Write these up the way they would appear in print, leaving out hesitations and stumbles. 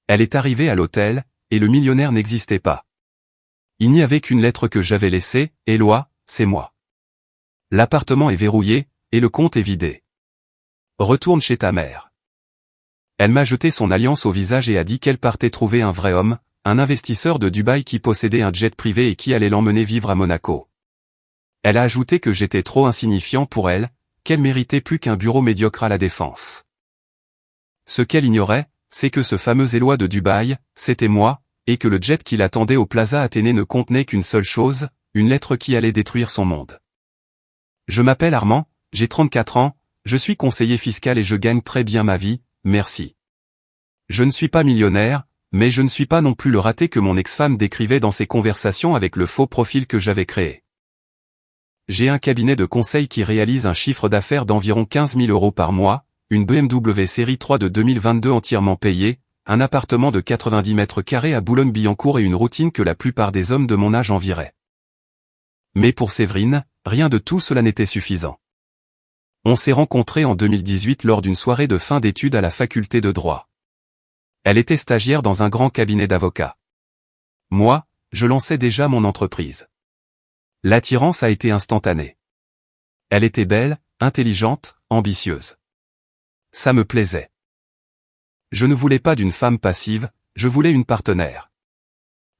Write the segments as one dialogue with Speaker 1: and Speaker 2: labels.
Speaker 1: Elle est arrivée à l'hôtel, et le millionnaire n'existait pas. Il n'y avait qu'une lettre que j'avais laissée, « Éloi, c'est moi. L'appartement est verrouillé, et le compte est vidé. Retourne chez ta mère. » Elle m'a jeté son alliance au visage et a dit qu'elle partait trouver un vrai homme, un investisseur de Dubaï qui possédait un jet privé et qui allait l'emmener vivre à Monaco. Elle a ajouté que j'étais trop insignifiant pour elle, qu'elle méritait plus qu'un bureau médiocre à la Défense. Ce qu'elle ignorait, c'est que ce fameux Éloi de Dubaï, c'était moi, et que le jet qui l'attendait au Plaza Athénée ne contenait qu'une seule chose, une lettre qui allait détruire son monde. Je m'appelle Armand, j'ai 34 ans, je suis conseiller fiscal et je gagne très bien ma vie, merci. Je ne suis pas millionnaire, mais je ne suis pas non plus le raté que mon ex-femme décrivait dans ses conversations avec le faux profil que j'avais créé. J'ai un cabinet de conseil qui réalise un chiffre d'affaires d'environ 15 000 € par mois, une BMW série 3 de 2022 entièrement payée, un appartement de 90 mètres carrés à Boulogne-Billancourt et une routine que la plupart des hommes de mon âge envieraient. Mais pour Séverine, rien de tout cela n'était suffisant. On s'est rencontrés en 2018 lors d'une soirée de fin d'études à la faculté de droit. Elle était stagiaire dans un grand cabinet d'avocats. Moi, je lançais déjà mon entreprise. L'attirance a été instantanée. Elle était belle, intelligente, ambitieuse. Ça me plaisait. Je ne voulais pas d'une femme passive, je voulais une partenaire.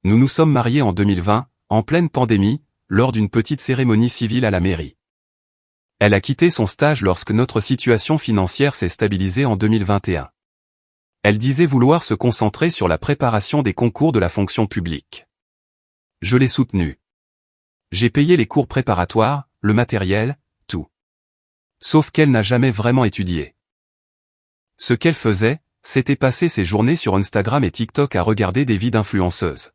Speaker 1: Nous nous sommes mariés en 2020, en pleine pandémie, lors d'une petite cérémonie civile à la mairie. Elle a quitté son stage lorsque notre situation financière s'est stabilisée en 2021. Elle disait vouloir se concentrer sur la préparation des concours de la fonction publique. Je l'ai soutenue. J'ai payé les cours préparatoires, le matériel, tout. Sauf qu'elle n'a jamais vraiment étudié. Ce qu'elle faisait, c'était passer ses journées sur Instagram et TikTok à regarder des vies d'influenceuses.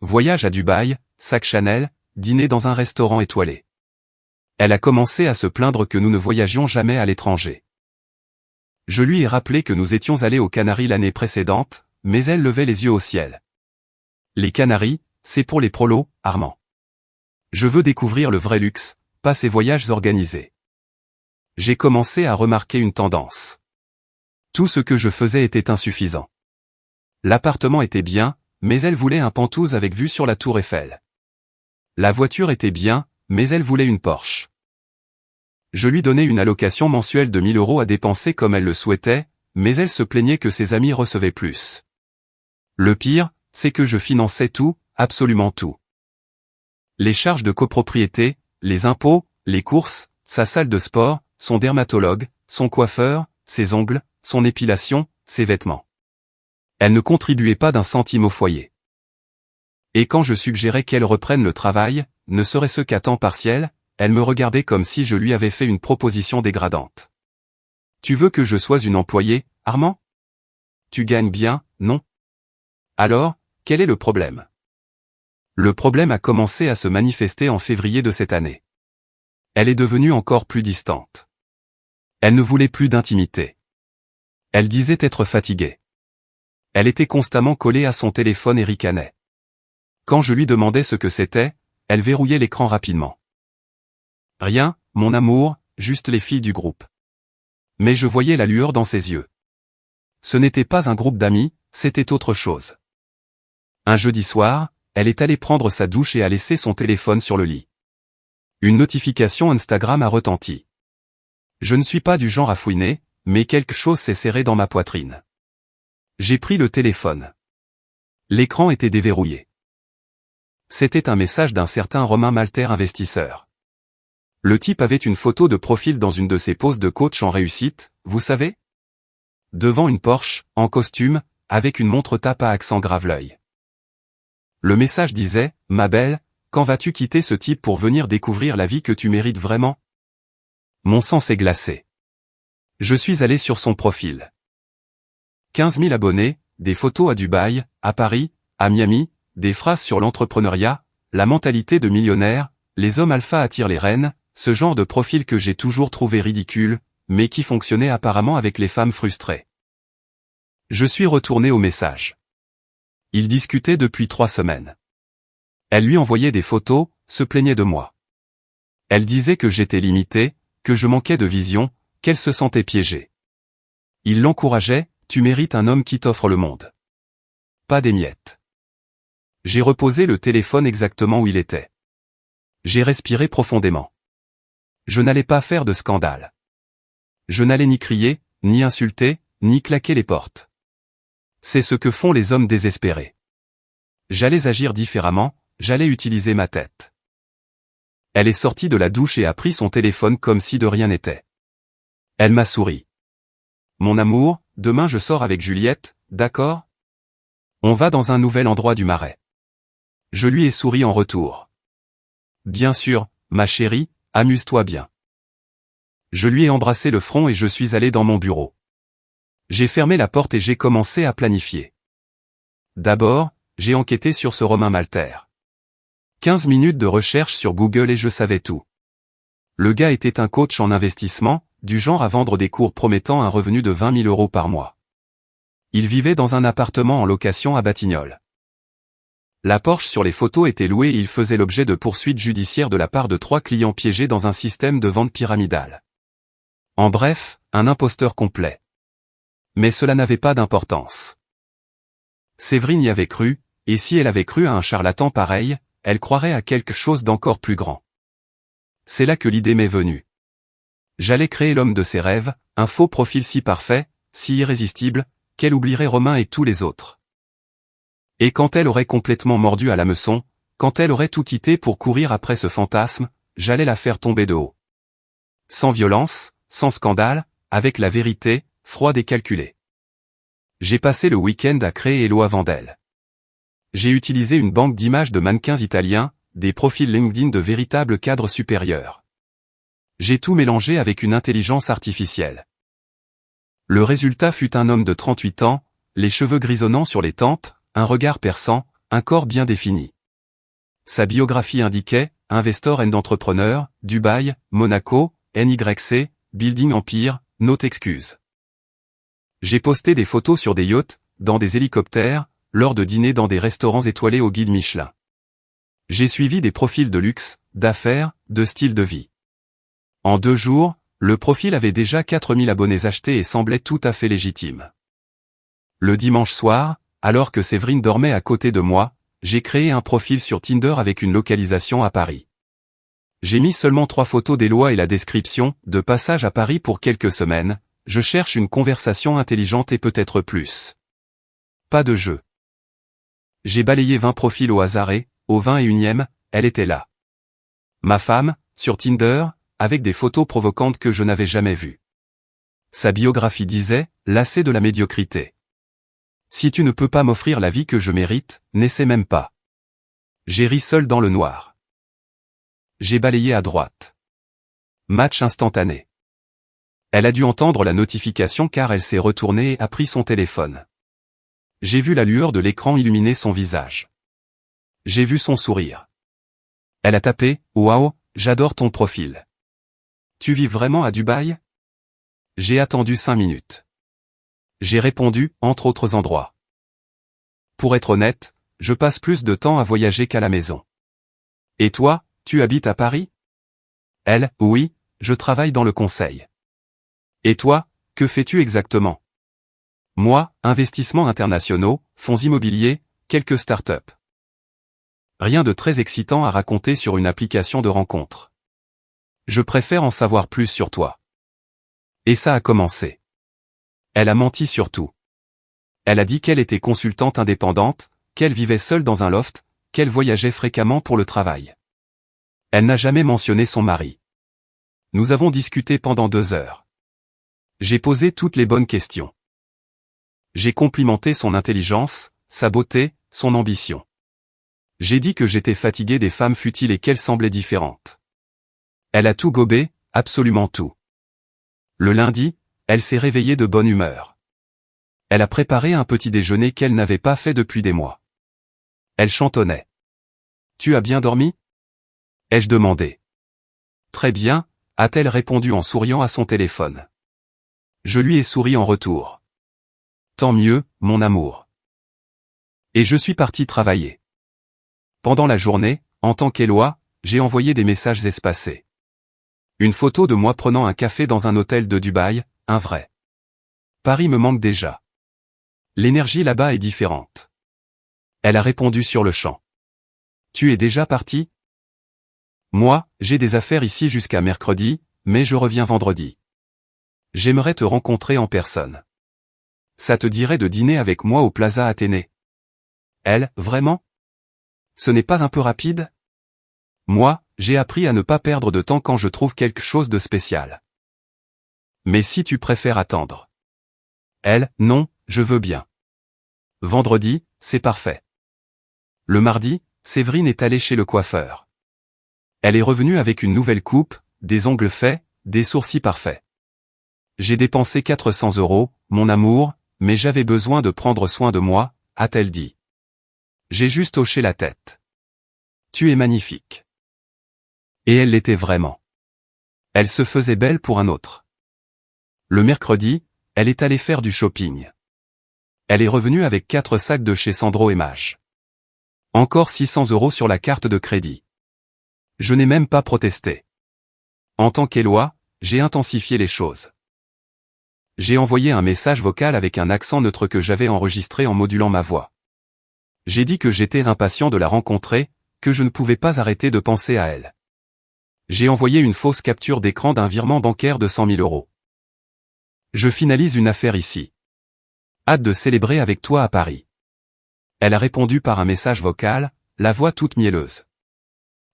Speaker 1: Voyage à Dubaï, sac Chanel, dîner dans un restaurant étoilé. Elle a commencé à se plaindre que nous ne voyagions jamais à l'étranger. Je lui ai rappelé que nous étions allés aux Canaries l'année précédente, mais elle levait les yeux au ciel. Les Canaries, c'est pour les prolos, Armand. Je veux découvrir le vrai luxe, pas ces voyages organisés. J'ai commencé à remarquer une tendance. Tout ce que je faisais était insuffisant. L'appartement était bien, mais elle voulait un Penthouse avec vue sur la Tour Eiffel. La voiture était bien, mais elle voulait une Porsche. Je lui donnais une allocation mensuelle de 1 000 € à dépenser comme elle le souhaitait, mais elle se plaignait que ses amis recevaient plus. Le pire, c'est que je finançais tout, absolument tout. Les charges de copropriété, les impôts, les courses, sa salle de sport, son dermatologue, son coiffeur, ses ongles, son épilation, ses vêtements. Elle ne contribuait pas d'un centime au foyer. Et quand je suggérais qu'elle reprenne le travail, ne serait-ce qu'à temps partiel, elle me regardait comme si je lui avais fait une proposition dégradante. Tu veux que je sois une employée, Armand? Tu gagnes bien, non? Alors, quel est le problème? Le problème a commencé à se manifester en février de cette année. Elle est devenue encore plus distante. Elle ne voulait plus d'intimité. Elle disait être fatiguée. Elle était constamment collée à son téléphone et ricanait. Quand je lui demandais ce que c'était, elle verrouillait l'écran rapidement. Rien, mon amour, juste les filles du groupe. Mais je voyais la lueur dans ses yeux. Ce n'était pas un groupe d'amis, c'était autre chose. Un jeudi soir, elle est allée prendre sa douche et a laissé son téléphone sur le lit. Une notification Instagram a retenti. Je ne suis pas du genre à fouiner, mais quelque chose s'est serré dans ma poitrine. J'ai pris le téléphone. L'écran était déverrouillé. C'était un message d'un certain Romain Malter, investisseur. Le type avait une photo de profil dans une de ses poses de coach en réussite, vous savez? Devant une Porsche, en costume, avec une montre tape à accent grave l'œil. Le message disait, « Ma belle, quand vas-tu quitter ce type pour venir découvrir la vie que tu mérites vraiment ?» Mon sang s'est glacé. Je suis allé sur son profil. 15 000 abonnés, des photos à Dubaï, à Paris, à Miami, des phrases sur l'entrepreneuriat, la mentalité de millionnaire, les hommes alpha attirent les reines, ce genre de profil que j'ai toujours trouvé ridicule, mais qui fonctionnait apparemment avec les femmes frustrées. Je suis retourné au message. Il discutait depuis 3 semaines. Elle lui envoyait des photos, se plaignait de moi. Elle disait que j'étais limité, que je manquais de vision, qu'elle se sentait piégée. Il l'encourageait, tu mérites un homme qui t'offre le monde. pas des miettes. J'ai reposé le téléphone exactement où il était. J'ai respiré profondément. Je n'allais pas faire de scandale. Je n'allais ni crier, ni insulter, ni claquer les portes. C'est ce que font les hommes désespérés. J'allais agir différemment, j'allais utiliser ma tête. Elle est sortie de la douche et a pris son téléphone comme si de rien n'était. Elle m'a souri. Mon amour, demain je sors avec Juliette, d'accord? On va dans un nouvel endroit du Marais. Je lui ai souri en retour. Bien sûr, ma chérie, amuse-toi bien. Je lui ai embrassé le front et je suis allé dans mon bureau. J'ai fermé la porte et j'ai commencé à planifier. D'abord, j'ai enquêté sur ce Romain Malter. 15 minutes de recherche sur Google et je savais tout. Le gars était un coach en investissement, du genre à vendre des cours promettant un revenu de 20 000 € par mois. Il vivait dans un appartement en location à Batignolles. La Porsche sur les photos était louée et il faisait l'objet de poursuites judiciaires de la part de 3 clients piégés dans un système de vente pyramidale. En bref, un imposteur complet. Mais cela n'avait pas d'importance. Séverine y avait cru, et si elle avait cru à un charlatan pareil, elle croirait à quelque chose d'encore plus grand. C'est là que l'idée m'est venue. J'allais créer l'homme de ses rêves, un faux profil si parfait, si irrésistible, qu'elle oublierait Romain et tous les autres. Et quand elle aurait complètement mordu à l'hameçon, quand elle aurait tout quitté pour courir après ce fantasme, j'allais la faire tomber de haut. Sans violence, sans scandale, avec la vérité, froide et calculée. J'ai passé le week-end à créer Hello avant d'elle. J'ai utilisé une banque d'images de mannequins italiens, des profils LinkedIn de véritables cadres supérieurs. J'ai tout mélangé avec une intelligence artificielle. Le résultat fut un homme de 38 ans, les cheveux grisonnants sur les tempes, un regard perçant, un corps bien défini. Sa biographie indiquait, Investor and Entrepreneur, Dubaï, Monaco, NYC, Building Empire, Note excuse. J'ai posté des photos sur des yachts, dans des hélicoptères, lors de dîners dans des restaurants étoilés au guide Michelin. J'ai suivi des profils de luxe, d'affaires, de style de vie. En 2 jours, le profil avait déjà 4000 abonnés achetés et semblait tout à fait légitime. Le dimanche soir, alors que Séverine dormait à côté de moi, j'ai créé un profil sur Tinder avec une localisation à Paris. J'ai mis seulement 3 photos d'Éloi et la description, de passage à Paris pour quelques semaines, je cherche une conversation intelligente et peut-être plus. Pas de jeu. J'ai balayé 20 profils au hasard et, au 21e, elle était là. Ma femme, sur Tinder, avec des photos provocantes que je n'avais jamais vues. Sa biographie disait, lassé de la médiocrité. Si tu ne peux pas m'offrir la vie que je mérite, n'essaie même pas. J'ai ri seul dans le noir. J'ai balayé à droite. Match instantané. Elle a dû entendre la notification car elle s'est retournée et a pris son téléphone. J'ai vu la lueur de l'écran illuminer son visage. J'ai vu son sourire. Elle a tapé, « Waouh, j'adore ton profil. Tu vis vraiment à Dubaï ?» J'ai attendu 5 minutes. J'ai répondu, entre autres endroits. Pour être honnête, je passe plus de temps à voyager qu'à la maison. Et toi, tu habites à Paris? Elle, oui, je travaille dans le conseil. Et toi, que fais-tu exactement? Moi, investissements internationaux, fonds immobiliers, quelques startups. Rien de très excitant à raconter sur une application de rencontre. Je préfère en savoir plus sur toi. Et ça a commencé. Elle a menti sur tout. Elle a dit qu'elle était consultante indépendante, qu'elle vivait seule dans un loft, qu'elle voyageait fréquemment pour le travail. Elle n'a jamais mentionné son mari. Nous avons discuté pendant 2 heures. J'ai posé toutes les bonnes questions. J'ai complimenté son intelligence, sa beauté, son ambition. J'ai dit que j'étais fatigué des femmes futiles et qu'elles semblaient différentes. Elle a tout gobé, absolument tout. Le lundi, elle s'est réveillée de bonne humeur. Elle a préparé un petit déjeuner qu'elle n'avait pas fait depuis des mois. Elle chantonnait. « Tu as bien dormi ?» ai-je demandé. « Très bien », a-t-elle répondu en souriant à son téléphone. Je lui ai souri en retour. « Tant mieux, mon amour. » Et je suis parti travailler. Pendant la journée, en tant qu'Éloi, j'ai envoyé des messages espacés. Une photo de moi prenant un café dans un hôtel de Dubaï, un vrai. Paris me manque déjà. L'énergie là-bas est différente. Elle a répondu sur le champ. Tu es déjà parti? Moi, j'ai des affaires ici jusqu'à mercredi, mais je reviens vendredi. J'aimerais te rencontrer en personne. Ça te dirait de dîner avec moi au Plaza Athénée? Elle, vraiment? Ce n'est pas un peu rapide? Moi, j'ai appris à ne pas perdre de temps quand je trouve quelque chose de spécial. Mais si tu préfères attendre. Elle, non, je veux bien. Vendredi, c'est parfait. Le mardi, Séverine est allée chez le coiffeur. Elle est revenue avec une nouvelle coupe, des ongles faits, des sourcils parfaits. J'ai dépensé 400 €, mon amour, mais j'avais besoin de prendre soin de moi, a-t-elle dit. J'ai juste hoché la tête. Tu es magnifique. Et elle l'était vraiment. Elle se faisait belle pour un autre. Le mercredi, elle est allée faire du shopping. Elle est revenue avec 4 sacs de chez Sandro et Mach. Encore 600 € sur la carte de crédit. Je n'ai même pas protesté. En tant qu'Éloi, j'ai intensifié les choses. J'ai envoyé un message vocal avec un accent neutre que j'avais enregistré en modulant ma voix. J'ai dit que j'étais impatient de la rencontrer, que je ne pouvais pas arrêter de penser à elle. J'ai envoyé une fausse capture d'écran d'un virement bancaire de 100 000 €. Je finalise une affaire ici. Hâte de célébrer avec toi à Paris. Elle a répondu par un message vocal, la voix toute mielleuse.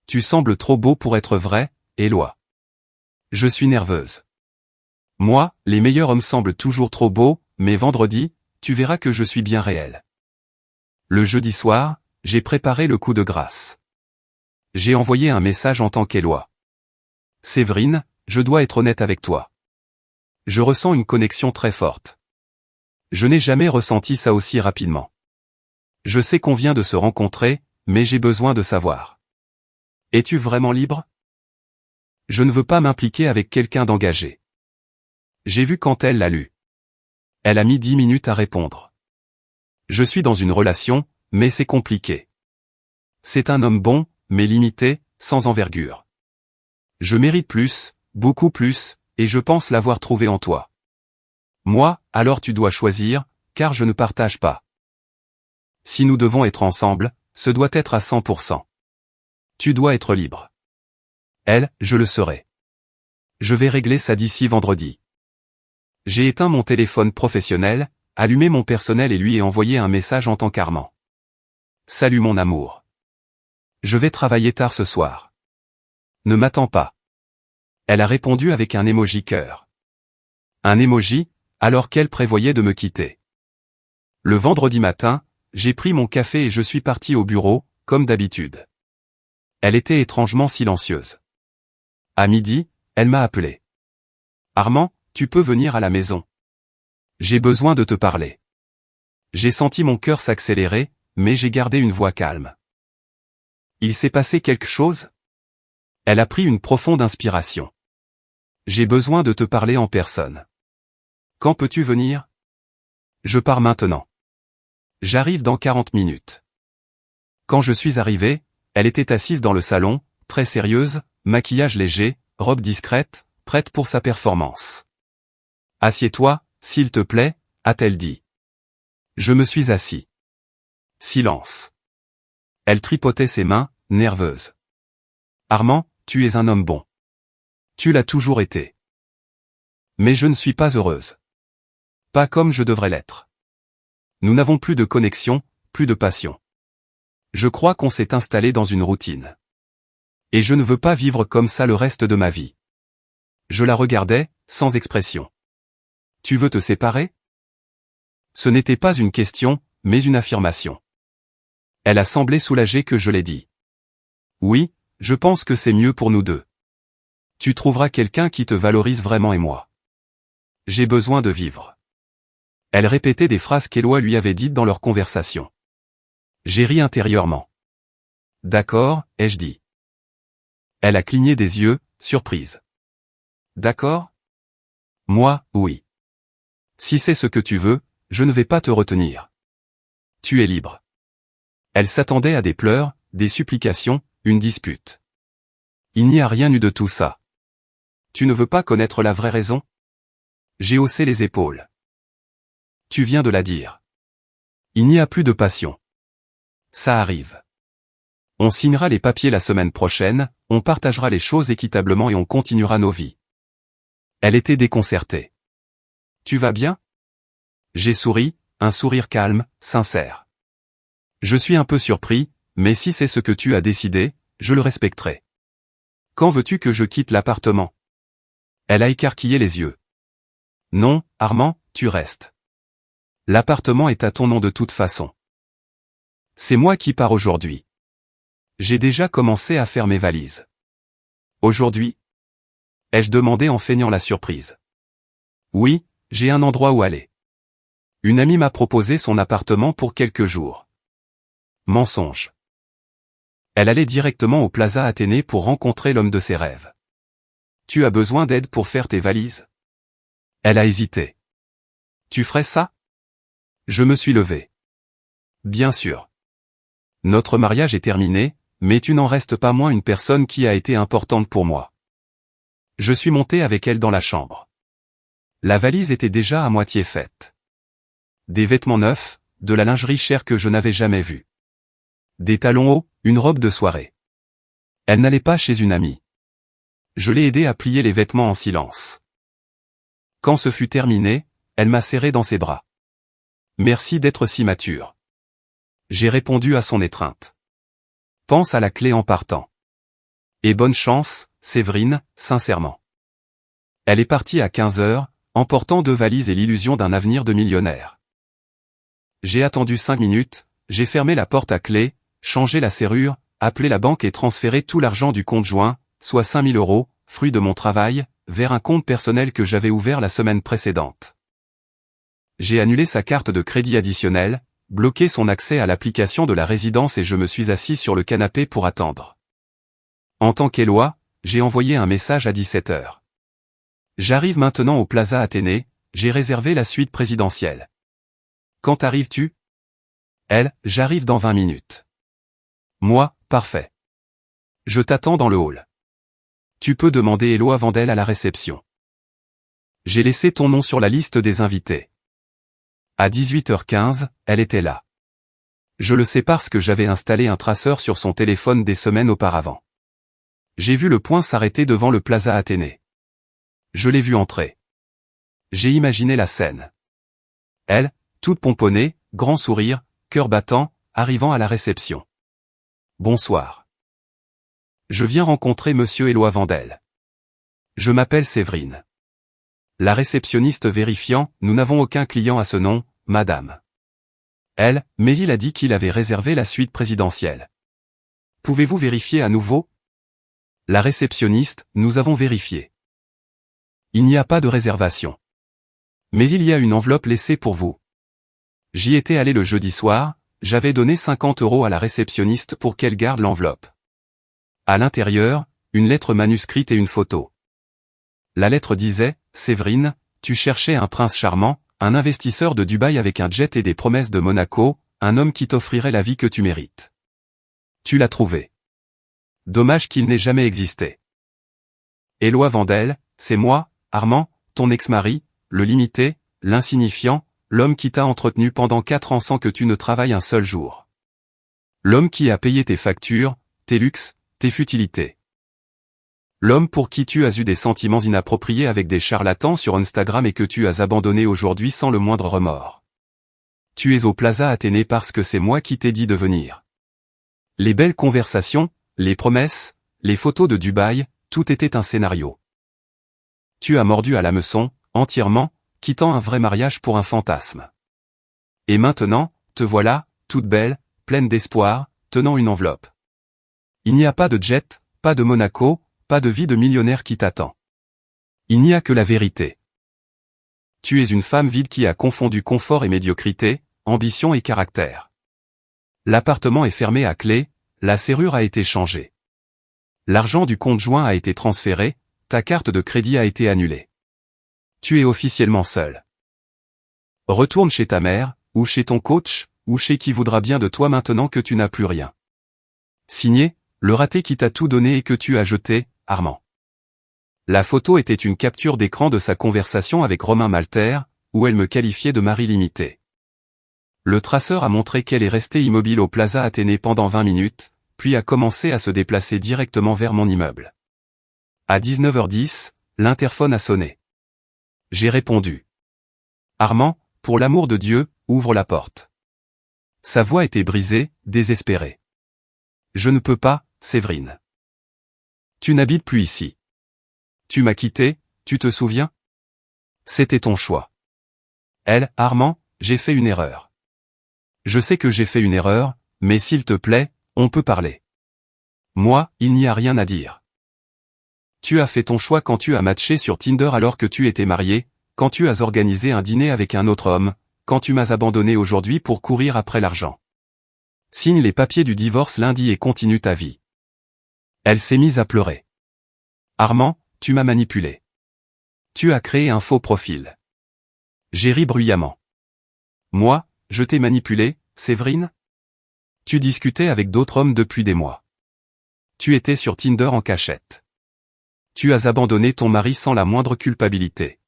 Speaker 1: Tu sembles trop beau pour être vrai, Éloi. Je suis nerveuse. Moi, les meilleurs hommes semblent toujours trop beaux, mais vendredi, tu verras que je suis bien réel. Le jeudi soir, j'ai préparé le coup de grâce. J'ai envoyé un message en tant qu'Éloi. Séverine, je dois être honnête avec toi. Je ressens une connexion très forte. Je n'ai jamais ressenti ça aussi rapidement. Je sais qu'on vient de se rencontrer, mais j'ai besoin de savoir. Es-tu vraiment libre? Je ne veux pas m'impliquer avec quelqu'un d'engagé. J'ai vu quand elle l'a lu. Elle a mis 10 minutes à répondre. Je suis dans une relation, mais c'est compliqué. C'est un homme bon, mais limité, sans envergure. Je mérite plus, beaucoup plus, et je pense l'avoir trouvé en toi. Moi, alors tu dois choisir, car je ne partage pas. Si nous devons être ensemble, ce doit être à 100%. Tu dois être libre. Elle, je le serai. Je vais régler ça d'ici vendredi. J'ai éteint mon téléphone professionnel, allumé mon personnel et lui ai envoyé un message en tant qu'Armand. Salut mon amour. Je vais travailler tard ce soir. Ne m'attends pas. Elle a répondu avec un emoji cœur. Un emoji, alors qu'elle prévoyait de me quitter. Le vendredi matin, j'ai pris mon café et je suis parti au bureau, comme d'habitude. Elle était étrangement silencieuse. À midi, elle m'a appelé. Armand, tu peux venir à la maison. J'ai besoin de te parler. J'ai senti mon cœur s'accélérer, mais j'ai gardé une voix calme. Il s'est passé quelque chose? Elle a pris une profonde inspiration. J'ai besoin de te parler en personne. Quand peux-tu venir? Je pars maintenant. J'arrive dans 40 minutes. Quand je suis arrivé, elle était assise dans le salon, très sérieuse, maquillage léger, robe discrète, prête pour sa performance. Assieds-toi, s'il te plaît, a-t-elle dit. Je me suis assis. Silence. Elle tripotait ses mains, nerveuse. Armand, tu es un homme bon. Tu l'as toujours été. Mais je ne suis pas heureuse. Pas comme je devrais l'être. Nous n'avons plus de connexion, plus de passion. Je crois qu'on s'est installé dans une routine. Et je ne veux pas vivre comme ça le reste de ma vie. Je la regardais, sans expression. Tu veux te séparer? Ce n'était pas une question, mais une affirmation. Elle a semblé soulagée que je l'ai dit. Oui, je pense que c'est mieux pour nous deux. Tu trouveras quelqu'un qui te valorise vraiment et moi. J'ai besoin de vivre. Elle répétait des phrases qu'Éloi lui avait dites dans leur conversation. J'ai ri intérieurement. D'accord, ai-je dit. Elle a cligné des yeux, surprise. D'accord? Moi, oui. Si c'est ce que tu veux, je ne vais pas te retenir. Tu es libre. Elle s'attendait à des pleurs, des supplications, une dispute. Il n'y a rien eu de tout ça. Tu ne veux pas connaître la vraie raison? J'ai haussé les épaules. Tu viens de la dire. Il n'y a plus de passion. Ça arrive. On signera les papiers la semaine prochaine, on partagera les choses équitablement et on continuera nos vies. Elle était déconcertée. Tu vas bien? J'ai souri, un sourire calme, sincère. Je suis un peu surpris, mais si c'est ce que tu as décidé, je le respecterai. Quand veux-tu que je quitte l'appartement? Elle a écarquillé les yeux. Non, Armand, tu restes. L'appartement est à ton nom de toute façon. C'est moi qui pars aujourd'hui. J'ai déjà commencé à faire mes valises. Aujourd'hui? Ai-je demandé en feignant la surprise. Oui, j'ai un endroit où aller. Une amie m'a proposé son appartement pour quelques jours. Mensonge. Elle allait directement au Plaza Athénée pour rencontrer l'homme de ses rêves. Tu as besoin d'aide pour faire tes valises? Elle a hésité. Tu ferais ça? Je me suis levé. Bien sûr. Notre mariage est terminé, mais tu n'en restes pas moins une personne qui a été importante pour moi. Je suis monté avec elle dans la chambre. La valise était déjà à moitié faite. Des vêtements neufs, de la lingerie chère que je n'avais jamais vue. Des talons hauts, une robe de soirée. Elle n'allait pas chez une amie. Je l'ai aidée à plier les vêtements en silence. Quand ce fut terminé, elle m'a serré dans ses bras. Merci d'être si mature. J'ai répondu à son étreinte. Pense à la clé en partant. Et bonne chance, Séverine, sincèrement. Elle est partie à 15 heures, emportant 2 valises et l'illusion d'un avenir de millionnaire. J'ai attendu 5 minutes, j'ai fermé la porte à clé, changé la serrure, appelé la banque et transféré tout l'argent du compte joint, soit 5 000 €, fruit de mon travail, vers un compte personnel que j'avais ouvert la semaine précédente. J'ai annulé sa carte de crédit additionnelle, bloqué son accès à l'application de la résidence et je me suis assis sur le canapé pour attendre. En tant qu'Éloi, j'ai envoyé un message à 17 heures. J'arrive maintenant au Plaza Athénée, j'ai réservé la suite présidentielle. Quand arrives-tu? Elle, j'arrive dans 20 minutes. Moi, parfait. Je t'attends dans le hall. Tu peux demander Éloi Vandel à la réception. J'ai laissé ton nom sur la liste des invités. À 18h15, elle était là. Je le sais parce que j'avais installé un traceur sur son téléphone des semaines auparavant. J'ai vu le point s'arrêter devant le Plaza Athénée. Je l'ai vu entrer. J'ai imaginé la scène. Elle, toute pomponnée, grand sourire, cœur battant, arrivant à la réception. Bonsoir. Je viens rencontrer monsieur Éloi Vandel. Je m'appelle Séverine. La réceptionniste vérifiant, nous n'avons aucun client à ce nom, madame. Elle, mais il a dit qu'il avait réservé la suite présidentielle. Pouvez-vous vérifier à nouveau? La réceptionniste, nous avons vérifié. Il n'y a pas de réservation. Mais il y a une enveloppe laissée pour vous. J'y étais allé le jeudi soir, j'avais donné 50 € à la réceptionniste pour qu'elle garde l'enveloppe. À l'intérieur, une lettre manuscrite et une photo. La lettre disait, Séverine, tu cherchais un prince charmant, un investisseur de Dubaï avec un jet et des promesses de Monaco, un homme qui t'offrirait la vie que tu mérites. Tu l'as trouvé. Dommage qu'il n'ait jamais existé. Éloi Vandel, c'est moi, Armand, ton ex-mari, le limité, l'insignifiant, l'homme qui t'a entretenu pendant 4 ans sans que tu ne travailles un seul jour. L'homme qui a payé tes factures, tes luxes, tes futilités. L'homme pour qui tu as eu des sentiments inappropriés avec des charlatans sur Instagram et que tu as abandonné aujourd'hui sans le moindre remords. Tu es au Plaza Athénée parce que c'est moi qui t'ai dit de venir. Les belles conversations, les promesses, les photos de Dubaï, tout était un scénario. Tu as mordu à l'hameçon, entièrement, quittant un vrai mariage pour un fantasme. Et maintenant, te voilà, toute belle, pleine d'espoir, tenant une enveloppe. Il n'y a pas de jet, pas de Monaco, pas de vie de millionnaire qui t'attend. Il n'y a que la vérité. Tu es une femme vide qui a confondu confort et médiocrité, ambition et caractère. L'appartement est fermé à clé, la serrure a été changée. L'argent du compte joint a été transféré, ta carte de crédit a été annulée. Tu es officiellement seul. Retourne chez ta mère, ou chez ton coach, ou chez qui voudra bien de toi maintenant que tu n'as plus rien. Signé, le raté qui t'a tout donné et que tu as jeté, Armand. La photo était une capture d'écran de sa conversation avec Romain Malter, où elle me qualifiait de mari limité. Le traceur a montré qu'elle est restée immobile au Plaza Athénée pendant 20 minutes, puis a commencé à se déplacer directement vers mon immeuble. À 19h10, l'interphone a sonné. J'ai répondu. Armand, pour l'amour de Dieu, ouvre la porte. Sa voix était brisée, désespérée. Je ne peux pas, Séverine. Tu n'habites plus ici. Tu m'as quitté, tu te souviens? C'était ton choix. Elle, Armand, j'ai fait une erreur. Je sais que j'ai fait une erreur, mais s'il te plaît, on peut parler. Moi, il n'y a rien à dire. Tu as fait ton choix quand tu as matché sur Tinder alors que tu étais marié, quand tu as organisé un dîner avec un autre homme, quand tu m'as abandonné aujourd'hui pour courir après l'argent. Signe les papiers du divorce lundi et continue ta vie. Elle s'est mise à pleurer. Armand, tu m'as manipulé. Tu as créé un faux profil. J'ai ri bruyamment. Moi, je t'ai manipulé, Séverine? Tu discutais avec d'autres hommes depuis des mois. Tu étais sur Tinder en cachette. Tu as abandonné ton mari sans la moindre culpabilité.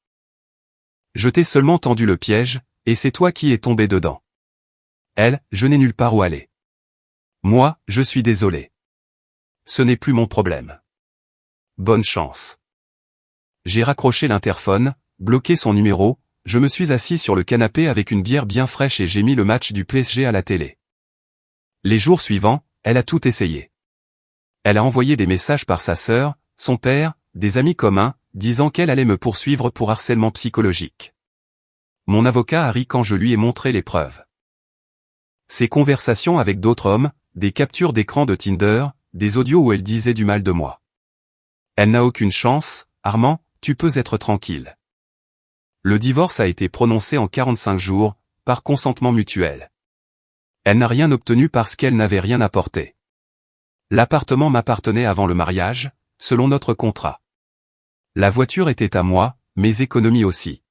Speaker 1: Je t'ai seulement tendu le piège, et c'est toi qui es tombé dedans. Elle, je n'ai nulle part où aller. Moi, je suis désolé. Ce n'est plus mon problème. Bonne chance. J'ai raccroché l'interphone, bloqué son numéro, je me suis assis sur le canapé avec une bière bien fraîche et j'ai mis le match du PSG à la télé. Les jours suivants, elle a tout essayé. Elle a envoyé des messages par sa sœur, son père, des amis communs, disant qu'elle allait me poursuivre pour harcèlement psychologique. Mon avocat a ri quand je lui ai montré les preuves. Ses conversations avec d'autres hommes, des captures d'écran de Tinder, des audios où elle disait du mal de moi. Elle n'a aucune chance, Armand, tu peux être tranquille. Le divorce a été prononcé en 45 jours, par consentement mutuel. Elle n'a rien obtenu parce qu'elle n'avait rien apporté. L'appartement m'appartenait avant le mariage, selon notre contrat. La voiture était à moi, mes économies aussi.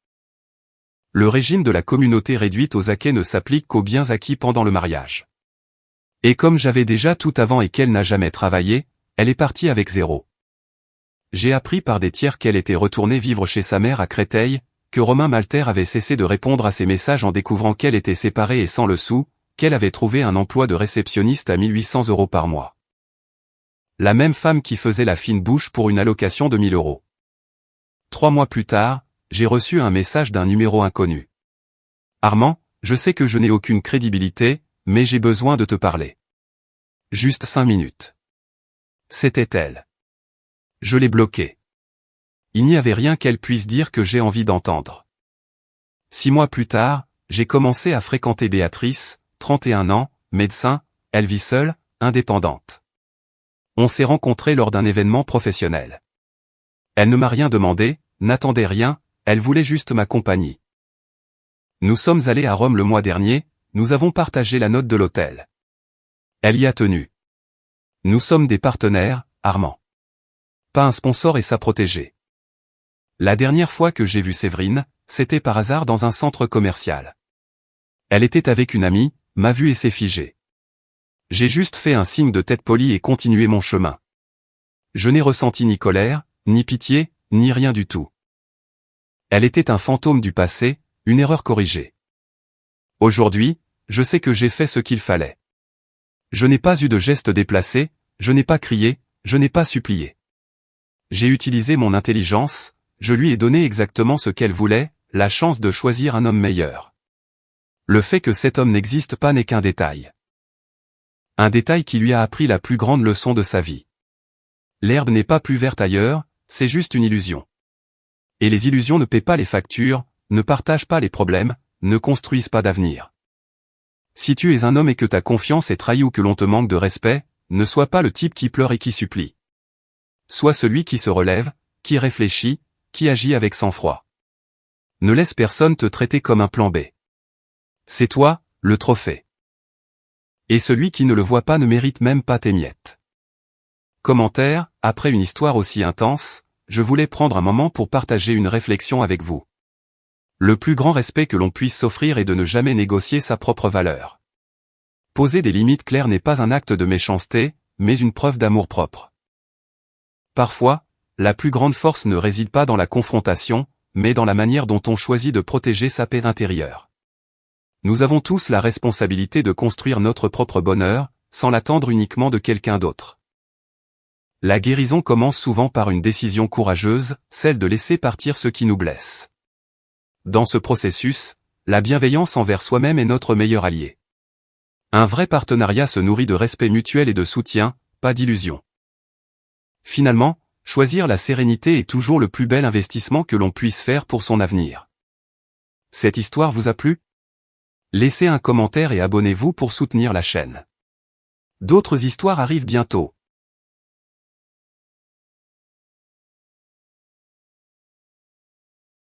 Speaker 1: Le régime de la communauté réduite aux acquis ne s'applique qu'aux biens acquis pendant le mariage. Et comme j'avais déjà tout avant et qu'elle n'a jamais travaillé, elle est partie avec zéro. J'ai appris par des tiers qu'elle était retournée vivre chez sa mère à Créteil, que Romain Malter avait cessé de répondre à ses messages en découvrant qu'elle était séparée et sans le sou, qu'elle avait trouvé un emploi de réceptionniste à 1800 € par mois. La même femme qui faisait la fine bouche pour une allocation de 1000 €. 3 mois plus tard, j'ai reçu un message d'un numéro inconnu. Armand, je sais que je n'ai aucune crédibilité, mais j'ai besoin de te parler. Juste 5 minutes. C'était elle. Je l'ai bloquée. Il n'y avait rien qu'elle puisse dire que j'ai envie d'entendre. 6 mois plus tard, j'ai commencé à fréquenter Béatrice, 31 ans, médecin, elle vit seule, indépendante. On s'est rencontrés lors d'un événement professionnel. Elle ne m'a rien demandé, n'attendait rien, elle voulait juste ma compagnie. Nous sommes allés à Rome le mois dernier, nous avons partagé la note de l'hôtel. Elle y a tenu. Nous sommes des partenaires, Armand. Pas un sponsor et sa protégée. La dernière fois que j'ai vu Séverine, c'était par hasard dans un centre commercial. Elle était avec une amie, m'a vu et s'est figée. J'ai juste fait un signe de tête polie et continué mon chemin. Je n'ai ressenti ni colère, ni pitié, ni rien du tout. Elle était un fantôme du passé, une erreur corrigée. Aujourd'hui, je sais que j'ai fait ce qu'il fallait. Je n'ai pas eu de geste déplacé, je n'ai pas crié, je n'ai pas supplié. J'ai utilisé mon intelligence, je lui ai donné exactement ce qu'elle voulait, la chance de choisir un homme meilleur. Le fait que cet homme n'existe pas n'est qu'un détail. Un détail qui lui a appris la plus grande leçon de sa vie. L'herbe n'est pas plus verte ailleurs, c'est juste une illusion. Et les illusions ne paient pas les factures, ne partagent pas les problèmes, ne construisent pas d'avenir. Si tu es un homme et que ta confiance est trahie ou que l'on te manque de respect, ne sois pas le type qui pleure et qui supplie. Sois celui qui se relève, qui réfléchit, qui agit avec sang-froid. Ne laisse personne te traiter comme un plan B. C'est toi, le trophée. Et celui qui ne le voit pas ne mérite même pas tes miettes. Commentaire, après une histoire aussi intense, je voulais prendre un moment pour partager une réflexion avec vous. Le plus grand respect que l'on puisse s'offrir est de ne jamais négocier sa propre valeur. Poser des limites claires n'est pas un acte de méchanceté, mais une preuve d'amour-propre. Parfois, la plus grande force ne réside pas dans la confrontation, mais dans la manière dont on choisit de protéger sa paix intérieure. Nous avons tous la responsabilité de construire notre propre bonheur, sans l'attendre uniquement de quelqu'un d'autre. La guérison commence souvent par une décision courageuse, celle de laisser partir ce qui nous blesse. Dans ce processus, la bienveillance envers soi-même est notre meilleur allié. Un vrai partenariat se nourrit de respect mutuel et de soutien, pas d'illusion. Finalement, choisir la sérénité est toujours le plus bel investissement que l'on puisse faire pour son avenir. Cette histoire vous a plu? Laissez un commentaire et abonnez-vous pour soutenir la chaîne. D'autres histoires arrivent bientôt.